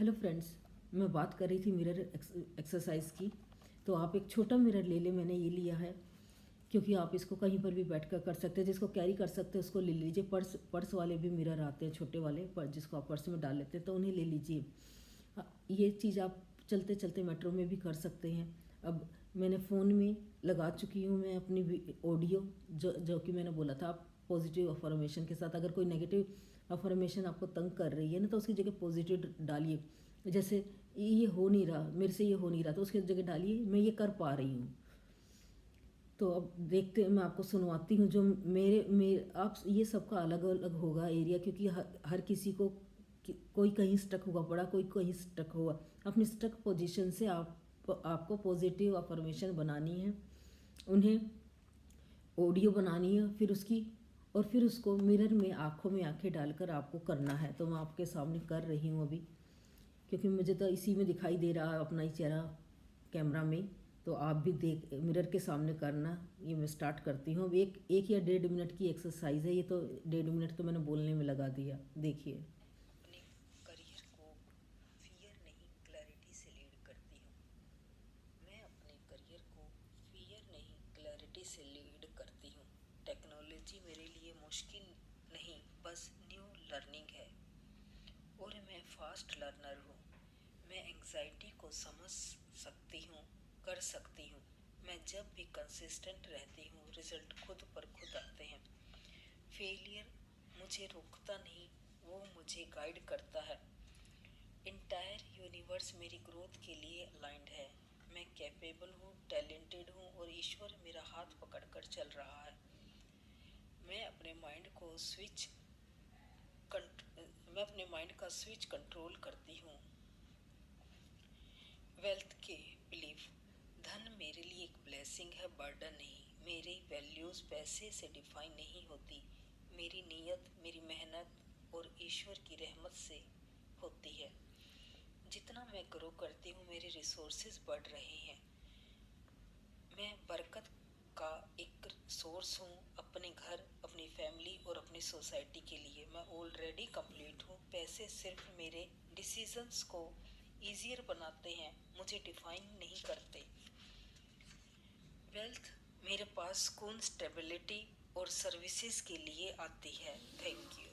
Hello friends, मैं बात कर रही थी मिरर एक्सरसाइज की। तो आप एक छोटा मिरर ले लें। मैंने ये लिया है क्योंकि आप इसको कहीं पर भी बैठ कर सकते हैं। जिसको कैरी कर सकते हैं उसको ले लीजिए। पर्स वाले भी मिरर आते हैं, छोटे वाले जिसको आप पर्स में डाल लेते हैं, तो उन्हें ले लीजिए। ये चीज़ आप चलते चलते मेट्रो में भी कर सकते हैं। अब मैंने फ़ोन में लगा चुकी हूँ मैं अपनी ऑडियो, जो कि मैंने बोला था, आप पॉजिटिव अफर्मेशन के साथ। अगर कोई नेगेटिव अफर्मेशन आपको तंग कर रही है ना, तो उसकी जगह पॉजिटिव डालिए। जैसे ये हो नहीं रहा, मेरे से ये हो नहीं रहा, तो उसकी जगह डालिए मैं ये कर पा रही हूँ। तो अब देखते हैं, मैं आपको सुनवाती हूँ जो मेरे आप ये सबका अलग अलग होगा एरिया, क्योंकि हर किसी को कोई कहीं स्टक होगा पड़ा, कोई कहीं स्टक होगा। अपनी स्टक पोजीशन से आपको पॉजिटिव अफर्मेशन बनानी है, उन्हें ऑडियो बनानी है, फिर उसको मिरर में आँखों में आंखें डालकर आपको करना है। तो मैं आपके सामने कर रही हूँ अभी, क्योंकि मुझे तो इसी में दिखाई दे रहा है अपना ही चेहरा कैमरा में। तो आप भी देख मिरर के सामने करना। ये मैं स्टार्ट करती हूँ। अब एक या 1.5 मिनट की एक्सरसाइज है ये। तो 1.5 मिनट तो मैंने बोलने में लगा दिया। देखिए। अपने करियर को फियर नहीं क्लैरिटी से लीड करती हूँ। मैं अपने करियर को फियर नहीं क्लैरिटी से लीड करती हूँ। टेक्नोलॉजी मेरे लिए मुश्किल नहीं, बस न्यू लर्निंग है और मैं फास्ट लर्नर हूँ। मैं एंग्जाइटी को समझ सकती हूँ, कर सकती हूँ। मैं जब भी कंसिस्टेंट रहती हूँ, रिजल्ट खुद पर खुद आते हैं। फेलियर मुझे रोकता नहीं, वो मुझे गाइड करता है। इंटायर यूनिवर्स मेरी ग्रोथ के लिए अलाइंड है। मैं कैपेबल हूँ, टैलेंटेड हूँ और ईश्वर मेरा हाथ पकड़कर चल रहा है। मैं अपने माइंड को स्विच मैं अपने माइंड का स्विच कंट्रोल करती हूँ। वेल्थ के बिलीफ। धन मेरे लिए एक ब्लेसिंग है, बर्डन नहीं। मेरी वैल्यूज़ पैसे से डिफाइन नहीं होती। मेरी नीयत, मेरी मेहनत और ईश्वर की रहमत से होती है। जितना मैं ग्रो करती हूँ मेरे रिसोर्सेज बढ़ रहे हैं। मैं बरकत का एक सोर्स हूँ अपने घर, अपनी फैमिली और अपनी सोसाइटी के लिए। मैं ऑलरेडी कंप्लीट हूँ। पैसे सिर्फ मेरे डिसीजंस को ईजियर बनाते हैं, मुझे डिफाइन नहीं करते। वेल्थ मेरे पास सुकून, स्टेबिलिटी और सर्विसेज के लिए आती है। Thank you.